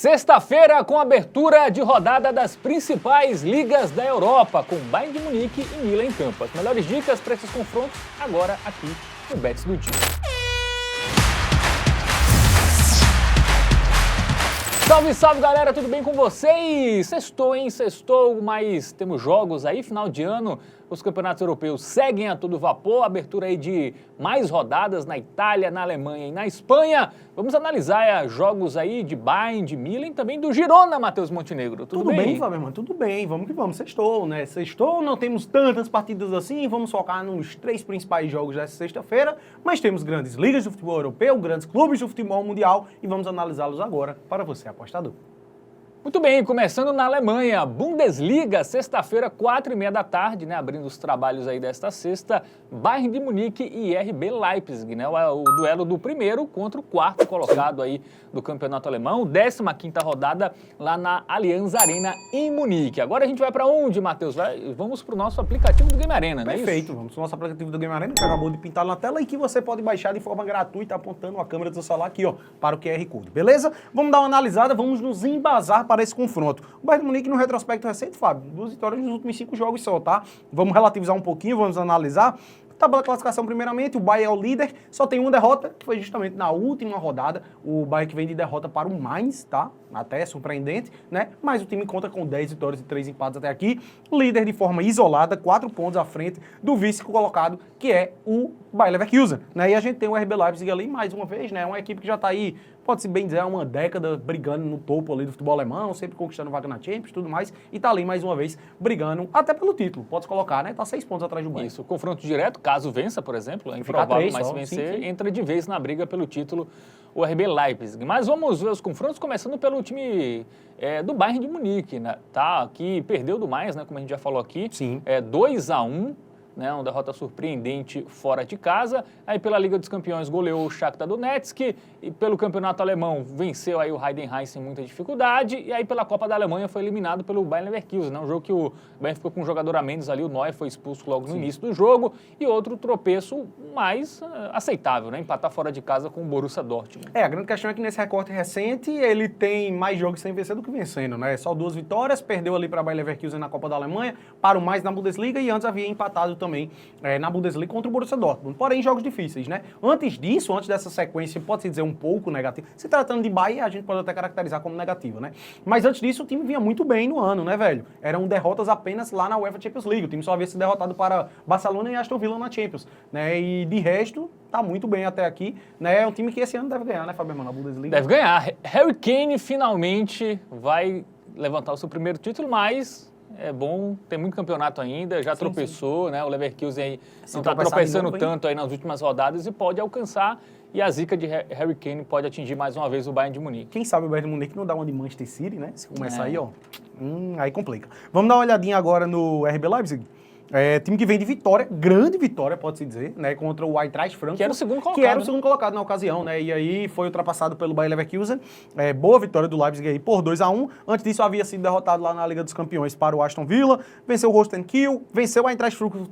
Sexta-feira com abertura de rodada das principais ligas da Europa, com Bayern de Munique e Milan em campo. As melhores dicas para esses confrontos agora aqui no Bets do Dia. Salve, salve galera, tudo bem com vocês? Sextou, hein? Sextou, mas temos jogos aí, final de ano, os campeonatos europeus seguem a todo vapor, abertura aí de mais rodadas na Itália, na Alemanha e na Espanha. Vamos analisar jogos aí de Bayern, de Milan e também do Girona, Matheus Montenegro. Tudo bem, Fábio, irmão? Tudo bem, vamos que vamos. Sextou, né? Sextou, não temos tantas partidas assim, vamos focar nos 3 principais jogos dessa sexta-feira, mas temos grandes ligas do futebol europeu, grandes clubes do futebol mundial e vamos analisá-los agora para você, apostador. Muito bem, começando na Alemanha, Bundesliga, sexta-feira, 4h30 da tarde, né, abrindo os trabalhos aí desta sexta, Bayern de Munique e RB Leipzig, né, o duelo do primeiro contra o quarto colocado aí do campeonato alemão, 15ª rodada lá na Allianz Arena em Munique. Agora a gente vai para onde, Matheus? Vamos para o nosso aplicativo do Game Arena, né? Perfeito, vamos para o nosso aplicativo do Game Arena, que acabou de pintar na tela e que você pode baixar de forma gratuita apontando a câmera do seu celular aqui, ó, para o QR Code, beleza? Vamos dar uma analisada, vamos nos embasar para esse confronto. O Bayern de Munique no retrospecto recente, Fábio, 2 vitórias nos últimos 5 jogos só, tá? Vamos relativizar um pouquinho, vamos analisar. Tabela classificação primeiramente, o Bayern é o líder, só tem uma derrota, que foi justamente na última rodada, o Bayern que vem de derrota para o Mainz, tá? Até surpreendente, né? Mas o time conta com 10 vitórias e 3 empates até aqui, líder de forma isolada, 4 pontos à frente do vice colocado, que é o Bayer Leverkusen, né? E a gente tem o RB Leipzig ali, mais uma vez, né? Uma equipe que já tá aí, pode-se bem dizer, há uma década brigando no topo ali do futebol alemão, sempre conquistando vaga na Champions e tudo mais, e tá ali mais uma vez brigando, até pelo título, pode-se colocar, né? Tá 6 pontos atrás do Bayern. Isso, confronto direto, caso vença, por exemplo, é Ficar improvável, 3 mas só, se vencer, sim. entra de vez na briga pelo título o RB Leipzig. Mas vamos ver os confrontos, começando pelo time do Bayern de Munique, né? Tá, que perdeu do Mainz, né? Como a gente já falou aqui. Sim. 2-1. Né, uma derrota surpreendente fora de casa. Aí pela Liga dos Campeões goleou o Shakhtar Donetsk e pelo Campeonato Alemão venceu aí o Heidenheim sem muita dificuldade e aí pela Copa da Alemanha foi eliminado pelo Bayer Leverkusen, né, um jogo que o Bayern ficou com um jogador a menos ali, o Neuer foi expulso logo no início do jogo e outro tropeço mais aceitável, né, empatar fora de casa com o Borussia Dortmund. A grande questão é que nesse recorte recente ele tem mais jogos sem vencer do que vencendo, né? Só 2 vitórias, perdeu ali para o Bayer Leverkusen na Copa da Alemanha, para o Mainz na Bundesliga e antes havia empatado também na Bundesliga contra o Borussia Dortmund. Porém, jogos difíceis, né? Antes disso, antes dessa sequência, pode-se dizer um pouco negativa. Se tratando de Bayern, a gente pode até caracterizar como negativa, né? Mas antes disso, o time vinha muito bem no ano, né, velho? Eram derrotas apenas lá na UEFA Champions League. O time só havia sido derrotado para Barcelona e Aston Villa na Champions, né? E de resto, tá muito bem até aqui, né? É um time que esse ano deve ganhar, né, Fábio, na Bundesliga? Deve ganhar. Harry Kane finalmente vai levantar o seu primeiro título, mas é bom, tem muito campeonato ainda, já tropeçou, né? O Leverkusen aí não está tropeçando tanto aí nas últimas rodadas e pode alcançar, e a zica de Harry Kane pode atingir mais uma vez o Bayern de Munique. Quem sabe o Bayern de Munique não dá uma de Manchester City, né? Se começar aí, ó, aí complica. Vamos dar uma olhadinha agora no RB Leipzig. Time que vem de vitória, grande vitória, pode-se dizer, né, contra o Eintracht Frankfurt. Que era o segundo colocado. Que era o segundo colocado na ocasião, né, e aí foi ultrapassado pelo Bayer Leverkusen. Boa vitória do Leipzig aí por 2-1. Antes disso havia sido derrotado lá na Liga dos Campeões para o Aston Villa, venceu o Holstein Kiel, venceu o Eintracht Frankfurt.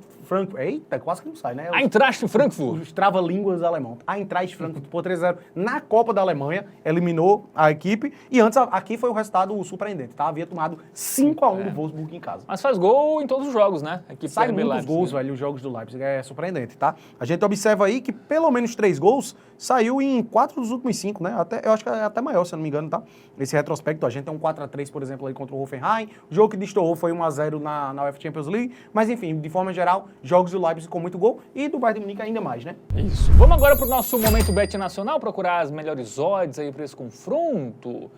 Eita, quase que não sai, né? Eintracht Frankfurt. Os trava-línguas alemão. A Eintracht Frankfurt por 3-0 na Copa da Alemanha, eliminou a equipe. E antes, aqui foi o resultado surpreendente, tá? Havia tomado 5-1 do Wolfsburg em casa. Mas faz gol em todos os jogos, né? A equipe Sai muitos gols, velho, os jogos do Leipzig. É surpreendente, tá? A gente observa aí que pelo menos 3 gols saiu em 4 dos últimos 5, né? Eu acho que é até maior, se eu não me engano, tá? Esse retrospecto, a gente tem um 4-3, por exemplo, aí contra o Hoffenheim. O jogo que destoou foi 1-0 na UEFA Champions League. Mas, enfim, de forma geral, jogos do Leipzig com muito gol e do Bayern de Munique ainda mais, né? Isso. Vamos agora para o nosso Momento Bet Nacional, procurar as melhores odds aí para esse confronto.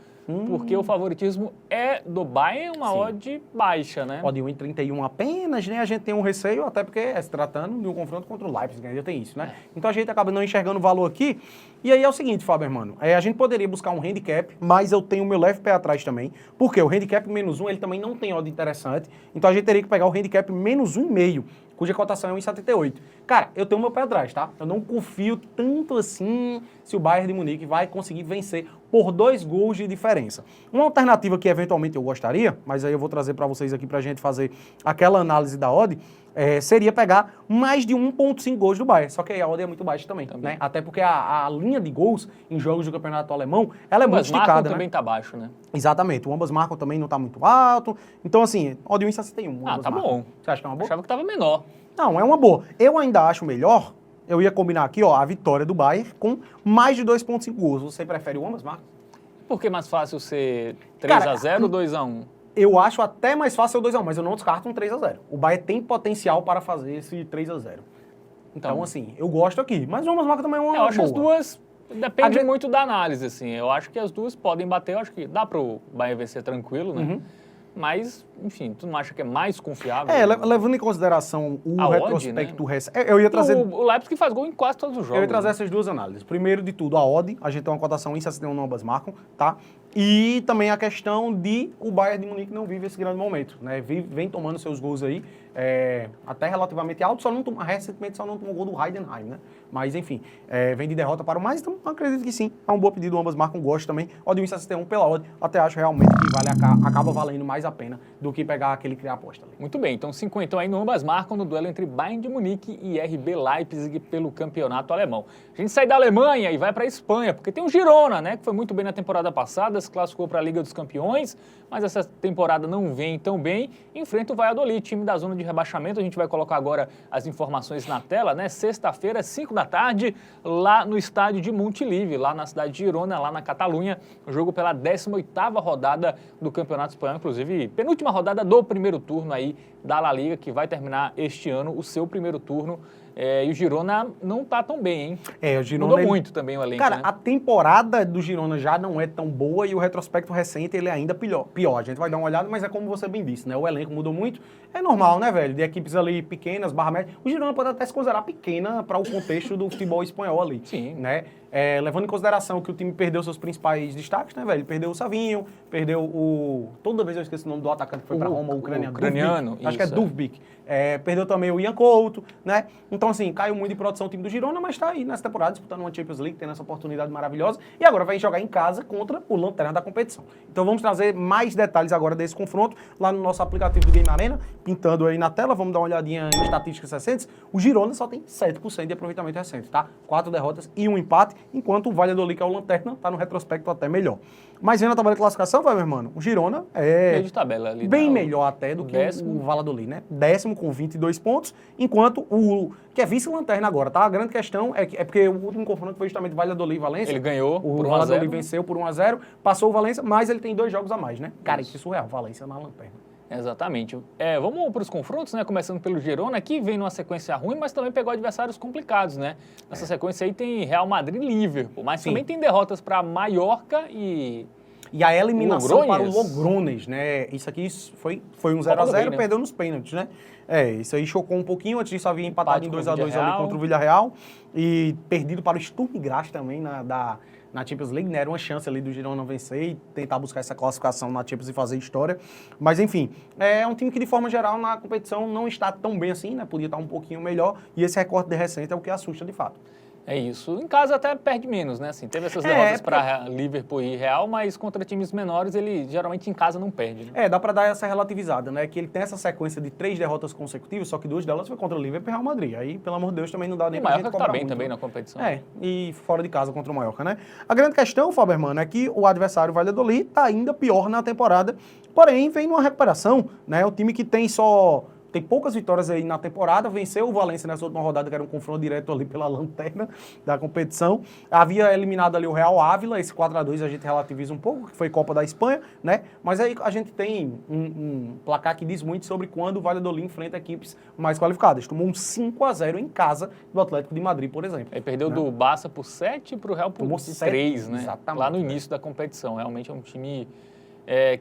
Porque o favoritismo é do Bayern, uma odd baixa, né? Odd 1,31 apenas, né? A gente tem um receio, até porque se tratando de um confronto contra o Leipzig, ainda tem isso, né? Então a gente acaba não enxergando o valor aqui. E aí é o seguinte, Fábio, irmão, a gente poderia buscar um handicap, mas eu tenho o meu leve pé atrás também, porque o handicap -1, ele também não tem odd interessante, então a gente teria que pegar o handicap -1,5. cuja cotação é 1,78. Cara, eu tenho o meu pé atrás, tá? Eu não confio tanto assim se o Bayern de Munique vai conseguir vencer por 2 gols de diferença. Uma alternativa que eventualmente eu gostaria, mas aí eu vou trazer para vocês aqui pra gente fazer aquela análise da odd, seria pegar mais de 1,5 gols do Bayern. Só que aí a odd é muito baixa também, né? Até porque a linha de gols em jogos do campeonato alemão, ela é muito esticada, né? também tá baixo, né? Exatamente. O ambas marcam também não tá muito alto. Então, assim, odd 1,61. Ah, tá bom. Você acha que é uma boa? Achava que tava menor. Não, é uma boa. Eu ainda acho melhor, eu ia combinar aqui, ó, a vitória do Bayern com mais de 2,5 gols. Você prefere o ambas marcas? Por que é mais fácil ser Cara, 3x0 ou 2x1? Eu acho até mais fácil o 2x1, mas eu não descarto um 3x0. O Bayern tem potencial para fazer esse 3x0. Então, assim, eu gosto aqui. Mas o ambas marcas também é uma Eu acho boa. as duas... Depende muito da análise, assim. Eu acho que as duas podem bater. Eu acho que dá pro Bayern vencer tranquilo, né? Mas, enfim, tu não acha que é mais confiável? Levando em consideração o A odd, retrospecto recente. Eu ia trazer. O Leipzig faz gol em quase todos os jogos. Eu ia trazer né? essas duas análises. Primeiro de tudo, a odd. A gente tem uma cotação em 61 no ambas marcam, tá? E também a questão de o Bayern de Munique não vive esse grande momento, né? Vem tomando seus gols aí, até relativamente alto, recentemente só não tomou gol do Heidenheim, né? Mas, enfim, vem de derrota para o mais, então acredito que sim. É um bom pedido, ambas marcam, gosto também. Odd 1,61 pela odd, até acho realmente que acaba valendo mais a pena do que pegar aquele criar aposta ali. Muito bem, então 50 aí no ambas marcam no duelo entre Bayern de Munique e RB Leipzig pelo campeonato alemão. A gente sai da Alemanha e vai para a Espanha, porque tem o Girona, né, que foi muito bem na temporada passada, se classificou para a Liga dos Campeões, mas essa temporada não vem tão bem. Enfrenta o Valladolid, time da zona de rebaixamento. A gente vai colocar agora as informações na tela, né? Sexta-feira, 5 da tarde, lá no estádio de Montilivi, lá na cidade de Girona, lá na Catalunha. Jogo pela 18ª rodada do Campeonato Espanhol, inclusive penúltima rodada do primeiro turno aí da La Liga, que vai terminar este ano o seu primeiro turno. E o Girona não tá tão bem, hein? O Girona mudou muito também o elenco, Cara, né? a temporada do Girona já não é tão boa e o retrospecto recente ele é ainda pior. A gente vai dar uma olhada, mas é como você bem disse, né? O elenco mudou muito. É normal, né, velho? De equipes ali pequenas, barra média. O Girona pode até se considerar pequena para o contexto do futebol espanhol ali. Sim. Né? Levando em consideração que o time perdeu seus principais destaques, né, velho? Perdeu o Savinho, perdeu o... Toda vez eu esqueço o nome do atacante que foi para Roma, o ucraniano. Acho que é Duvbik. Perdeu também o Ian Couto, né? Então, assim, caiu muito de produção o time do Girona, mas tá aí nessa temporada disputando uma Champions League, tendo essa oportunidade maravilhosa. E agora vai jogar em casa contra o lanterna da competição. Então vamos trazer mais detalhes agora desse confronto lá no nosso aplicativo do Game Arena, pintando aí na tela. Vamos dar uma olhadinha em estatísticas recentes. O Girona só tem 7% de aproveitamento recente, tá? 4 derrotas e 1 empate, enquanto o Valladolid, que é o lanterna, tá no retrospecto até melhor. Mas vendo a tabela de classificação, vai, meu irmão, o Girona Meio de tabela ali. bem melhor até do que o Valladolid, né? 10º com 22 pontos, enquanto o que é vice-lanterna agora, tá? A grande questão é porque o último confronto foi justamente Valladolid e Valência. Ele ganhou o por 1 a 0. Valladolid venceu por 1-0, passou o Valência, mas ele tem 2 jogos a mais, né? Cara, isso é surreal, Valência na lanterna. Exatamente. Vamos para os confrontos, né? Começando pelo Girona, que vem numa sequência ruim, mas também pegou adversários complicados, né? Nessa sequência aí tem Real Madrid e Liverpool, mas também tem derrotas para Mallorca e a eliminação Logroñez. para o Logroñez, né? Isso aqui foi um 0-0, né? perdeu nos pênaltis, né? Isso aí chocou um pouquinho. Antes disso havia empatado em 2-2 ali contra o Villarreal e perdido para o Sturm Graz também na Champions League, né? Era uma chance ali do Girona vencer e tentar buscar essa classificação na Champions e fazer história. Mas, enfim, é um time que, de forma geral, na competição não está tão bem assim, né? Podia estar um pouquinho melhor e esse recorte de recente é o que assusta de fato. É isso. Em casa até perde menos, né? Assim, teve essas derrotas para Liverpool e Real, mas contra times menores ele geralmente em casa não perde. Né? Dá para dar essa relativizada, né? Que ele tem essa sequência de 3 derrotas consecutivas, só que 2 delas foi contra o Liverpool e Real Madrid. Aí, pelo amor de Deus, também não dá nem pra gente cobrar tá bem muito, também né? na competição. E fora de casa contra o Mallorca, né? A grande questão, Faberman, é que o adversário Valladolid tá ainda pior na temporada, porém vem numa recuperação, né? O time que tem poucas vitórias aí na temporada, venceu o Valência nessa última rodada, que era um confronto direto ali pela lanterna da competição. Havia eliminado ali o Real Ávila, esse 4-2 a gente relativiza um pouco, que foi Copa da Espanha, né? Mas aí a gente tem um placar que diz muito sobre quando o Valladolid enfrenta equipes mais qualificadas. Tomou um 5-0 em casa do Atlético de Madrid, por exemplo. Aí perdeu do Barça por 7 e pro Real por 3, né? Exatamente. Lá no início da competição. Realmente é um time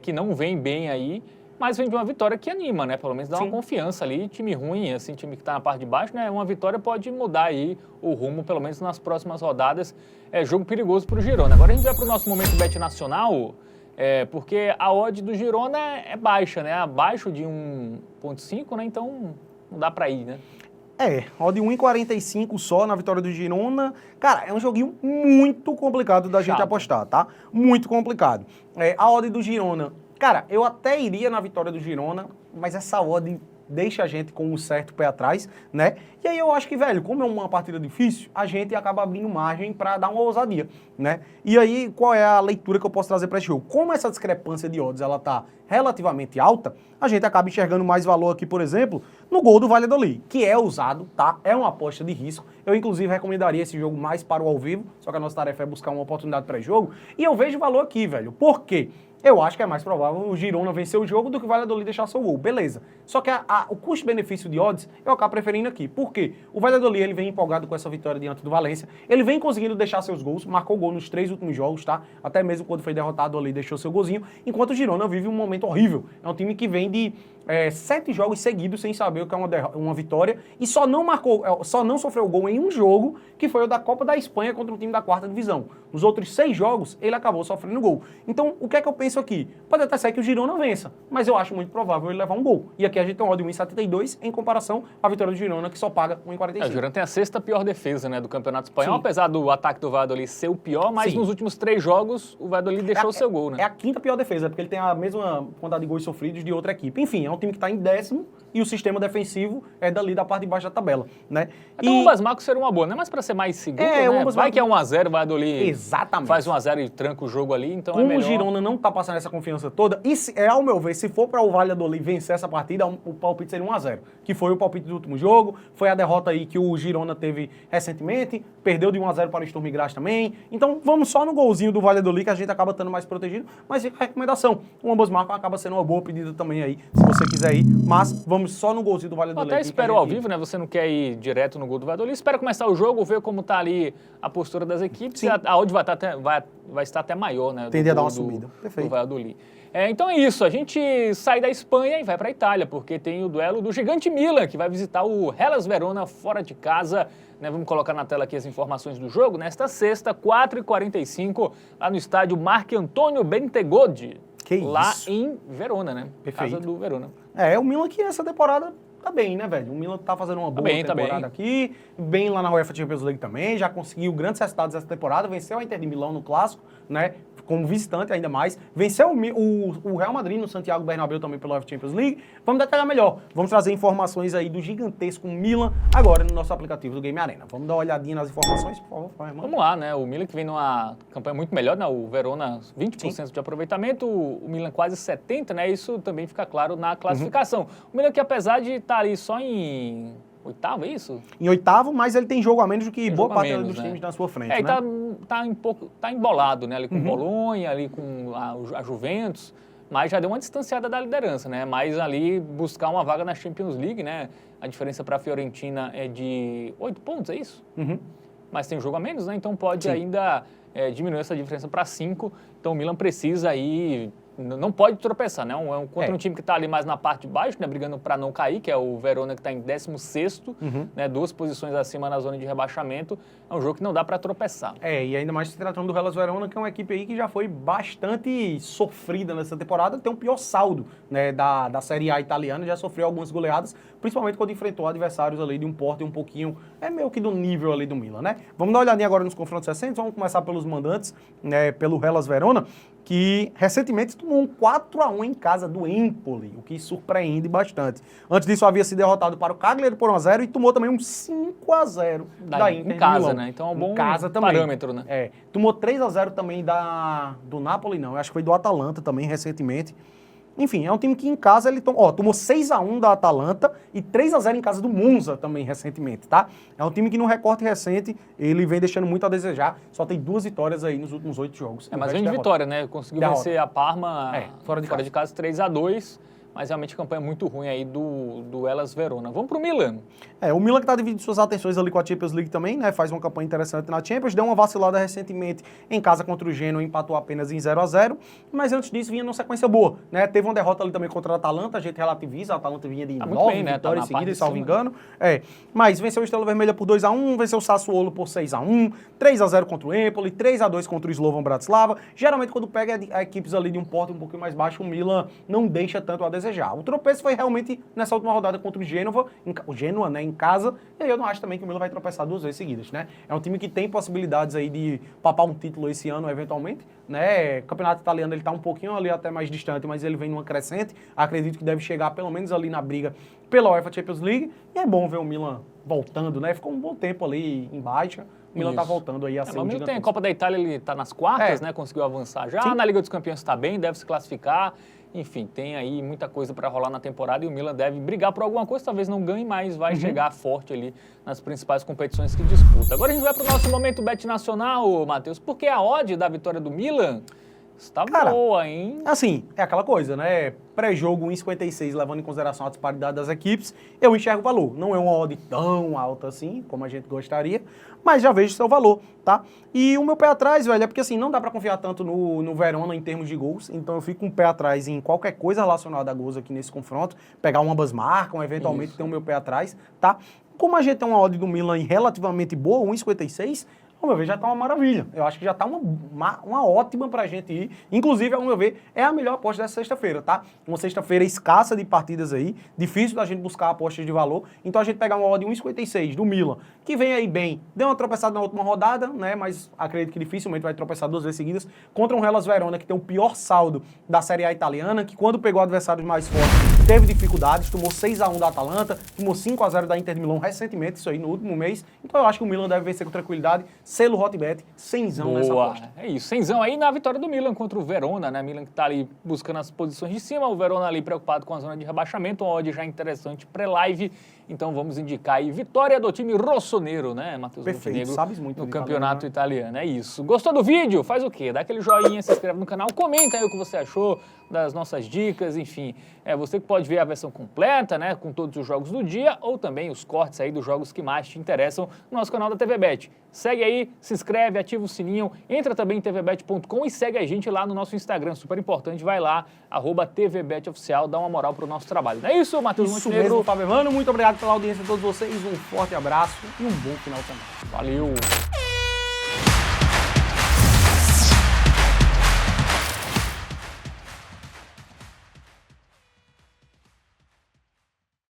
que não vem bem aí, mas vem de uma vitória que anima, né? Pelo menos dá uma confiança ali. Time ruim, assim, time que está na parte de baixo, né? Uma vitória pode mudar aí o rumo, pelo menos nas próximas rodadas. É jogo perigoso para o Girona. Agora a gente vai para o nosso momento bet nacional, porque a odd do Girona é baixa, né? Abaixo de 1,5, né? Então não dá para ir, né? Odd 1,45 só na vitória do Girona. Cara, é um joguinho muito complicado da gente apostar, tá? Muito complicado. A odd do Girona, cara, eu até iria na vitória do Girona, mas essa odd deixa a gente com um certo pé atrás, né? E aí eu acho que, velho, como é uma partida difícil, a gente acaba abrindo margem para dar uma ousadia, né? E aí, qual é a leitura que eu posso trazer para esse jogo? Como essa discrepância de odds, ela tá relativamente alta, a gente acaba enxergando mais valor aqui, por exemplo, no gol do Valladolid, que é usado, tá? É uma aposta de risco. Eu, inclusive, recomendaria esse jogo mais para o ao vivo, só que a nossa tarefa é buscar uma oportunidade pré-jogo. E eu vejo valor aqui, velho. Por quê? Eu acho que é mais provável o Girona vencer o jogo do que o Valladolid deixar seu gol. Beleza. Só que o custo-benefício de odds eu acabo preferindo aqui. Por quê? O Valladolid, ele vem empolgado com essa vitória diante do Valência. Ele vem conseguindo deixar seus gols. Marcou gol nos 3 últimos jogos, tá? Até mesmo quando foi derrotado ali, deixou seu golzinho. Enquanto o Girona vive um momento horrível. É um time que vem de 7 jogos seguidos sem saber o que é uma vitória. E só não sofreu gol em um jogo, que foi o da Copa da Espanha contra o time da 4ª divisão. Nos outros 6 jogos, ele acabou sofrendo gol. Então, o que é que eu penso aqui? Pode até ser que o Girona vença, mas eu acho muito provável ele levar um gol. E aqui a gente tem um odd 1,72 em comparação à vitória do Girona, que só paga 1,45. O Girona tem a 6ª pior defesa, né, do Campeonato Espanhol, apesar do ataque do Valladolid ser o pior, mas nos últimos 3 jogos o Valladolid deixou o seu gol, né? É a 5ª pior defesa, porque ele tem a mesma quantidade de gols sofridos de outra equipe. Enfim, é um time que está em 10º e o sistema defensivo é dali da parte de baixo da tabela, né? Então o Ambas Marcos seria uma boa, né? Mas para ser mais seguro, né? Vai que é 1-0, o Valladolid exatamente faz 1-0 e tranca o jogo ali, então como é melhor. o Girona não tá passando essa confiança toda, e ao meu ver, se for para o Valladolid vencer essa partida, o palpite seria 1-0, que foi o palpite do último jogo, foi a derrota aí que o Girona teve recentemente, perdeu de 1-0 para o Sturm Graz também, então vamos só no golzinho do Valladolid que a gente acaba estando mais protegido, mas fica a recomendação, o Ambas Marcos acaba sendo uma boa pedida também aí, se você quiser ir, mas vamos só no golzinho do Valladolid. Até espero ao vivo, né? Você não quer ir direto no gol do Valladolid, espera começar o jogo, ver como tá ali a postura das equipes, e a odd vai estar até maior, né? Tende a dar uma subida. Perfeito. Do Valladolid. Então é isso, a gente sai da Espanha e vai para a Itália, porque tem o duelo do gigante Milan, que vai visitar o Hellas Verona fora de casa. Né, vamos colocar na tela aqui as informações do jogo. Nesta sexta, 4h45, lá no estádio Marco Antônio Bentegodi, lá em Verona, né? Perfeito. Casa do Verona. O Milan que essa temporada tá bem, né, velho? O Milan tá fazendo uma boa temporada aqui, bem lá na UEFA Champions League também, já conseguiu grandes resultados essa temporada, venceu a Inter de Milão no Clássico, né, como visitante ainda mais, venceu o Real Madrid no Santiago Bernabéu também pela UEFA Champions League. Vamos detalhar melhor, vamos trazer informações aí do gigantesco Milan agora no nosso aplicativo do Game Arena. Vamos dar uma olhadinha nas informações, por favor, irmão. Vamos lá, né, o Milan que vem numa campanha muito melhor, né, o Verona 20% de aproveitamento, o Milan quase 70%, né, isso também fica claro na classificação. O Milan que apesar de estar ali só em 8º, é isso? Em 8º, mas ele tem jogo a menos do que boa parte dos times na sua frente, né? E tá embolado, né? Ali com o Bolonha, ali com a Juventus, mas já deu uma distanciada da liderança, né? Mas ali buscar uma vaga na Champions League, né? A diferença para a Fiorentina é de 8 pontos, é isso? Mas tem um jogo a menos, né? Então pode ainda diminuir essa diferença para 5. Então o Milan precisa aí... Não pode tropeçar, né? Contra um time que está ali mais na parte de baixo, né? Brigando para não cair, que é o Verona, que está em 16º, né? 2 posições acima na zona de rebaixamento. É um jogo que não dá para tropeçar. E ainda mais se tratando do Hellas Verona, que é uma equipe aí que já foi bastante sofrida nessa temporada, tem um pior saldo, né? Da Série A italiana, já sofreu algumas goleadas, principalmente quando enfrentou adversários ali de um porte um pouquinho, meio que do nível ali do Milan, né? Vamos dar uma olhadinha agora nos confrontos recentes, vamos começar pelos mandantes, né? Pelo Hellas Verona, que recentemente tomou um 4-1 em casa do Empoli, o que surpreende bastante. Antes disso, havia sido derrotado para o Cagliari por 1-0 e tomou também um 5-0 da Inter em casa, de Milão. Né? Então é um bom parâmetro, né? Tomou 3-0 também do Napoli, não, acho que foi do Atalanta também recentemente. Enfim, é um time que em casa ele tomou 6-1 da Atalanta e 3-0 em casa do Monza também recentemente, tá? É um time que no recorte recente ele vem deixando muito a desejar, só tem 2 vitórias aí nos últimos 8 jogos. Mas vem de vitória, né? Conseguiu vencer a Parma fora de casa 3-2. Mas realmente a campanha é muito ruim aí do Hellas Verona. Vamos pro Milan. O Milan que está dividindo suas atenções ali com a Champions League também, né? Faz uma campanha interessante na Champions, deu uma vacilada recentemente em casa contra o Genoa, empatou apenas em 0-0, mas antes disso vinha numa sequência boa, né? Teve uma derrota ali também contra o Atalanta, a gente relativiza, a Atalanta vinha de 9 vitórias seguidas, salvo engano. Mas venceu o Estrela Vermelha por 2-1, venceu o Sassuolo por 6-1, 3-0 contra o Empoli, 3-2 contra o Slovan Bratislava. Geralmente quando pega equipes ali de um porte um pouquinho mais baixo, o Milan não deixa tanto a desejar. desejar. O tropeço foi realmente nessa última rodada contra o Genoa, né, em casa, e aí eu não acho também que o Milan vai tropeçar 2 vezes seguidas, né? É um time que tem possibilidades aí de papar um título esse ano, eventualmente, né? O campeonato italiano, ele tá um pouquinho ali até mais distante, mas ele vem numa crescente, acredito que deve chegar pelo menos ali na briga pela UEFA Champions League, e é bom ver o Milan voltando, né? Ficou um bom tempo ali em baixa, o Milan tá voltando aí a ser o um Milan tem a gigantesco. Copa da Itália, ele tá nas quartas, né? Conseguiu avançar já. Sim. Na Liga dos Campeões está bem, deve se classificar. Enfim, tem aí muita coisa para rolar na temporada e o Milan deve brigar por alguma coisa, talvez não ganhe, mas vai chegar forte ali nas principais competições que disputa. Agora a gente vai para o nosso momento Bet Nacional, Matheus, porque a odd da vitória do Milan está boa, hein? Assim, é aquela coisa, né? Pré-jogo 1,56, levando em consideração a disparidade das equipes, eu enxergo o valor. Não é uma odd tão alta assim, como a gente gostaria, mas já vejo seu valor, tá? E o meu pé atrás, velho, é porque assim, não dá pra confiar tanto no Verona em termos de gols, então eu fico com o pé atrás em qualquer coisa relacionada a gols aqui nesse confronto, pegar um ambas marcam, eventualmente ter o meu pé atrás, tá? Como a gente tem uma odd do Milan relativamente boa, 1,56, ao meu ver, já tá uma maravilha. Eu acho que já tá uma ótima pra gente ir. Inclusive, ao meu ver, é a melhor aposta dessa sexta-feira, tá? Uma sexta-feira escassa de partidas aí, difícil da gente buscar apostas de valor. Então a gente pegar uma odd 1,56 do Milan, que vem aí bem, deu uma tropeçada na última rodada, né? Mas acredito que dificilmente vai tropeçar 2 vezes seguidas, contra um Hellas Verona, que tem o pior saldo da Série A italiana, que quando pegou adversários mais fortes, teve dificuldades, tomou 6-1 da Atalanta, tomou 5-0 da Inter de Milão recentemente, isso aí no último mês. Então eu acho que o Milan deve vencer com tranquilidade. Selo Hotbet, 100zão nessa aposta. É isso, 100zão aí na vitória do Milan contra o Verona, né? Milan que tá ali buscando as posições de cima, o Verona ali preocupado com a zona de rebaixamento, uma odd já interessante pré-live. Então vamos indicar aí vitória do time rossonero, né, Matheus Perfeito, sabes muito no de campeonato italiano, italiano. É isso. Gostou do vídeo? Faz o quê? Dá aquele joinha, se inscreve no canal, comenta aí o que você achou das nossas dicas, enfim. É você que pode ver a versão completa, né, com todos os jogos do dia ou também os cortes aí dos jogos que mais te interessam no nosso canal da TVBet. Segue aí, se inscreve, ativa o sininho, entra também em tvbet.com e segue a gente lá no nosso Instagram, super importante, vai lá, @tvbetoficial, dá uma moral pro nosso trabalho. Não é isso, Matheus Isso Montenegro? mesmo, Fábio Evano. Muito obrigado pela audiência de todos vocês, um forte abraço e um bom final de semana. Valeu!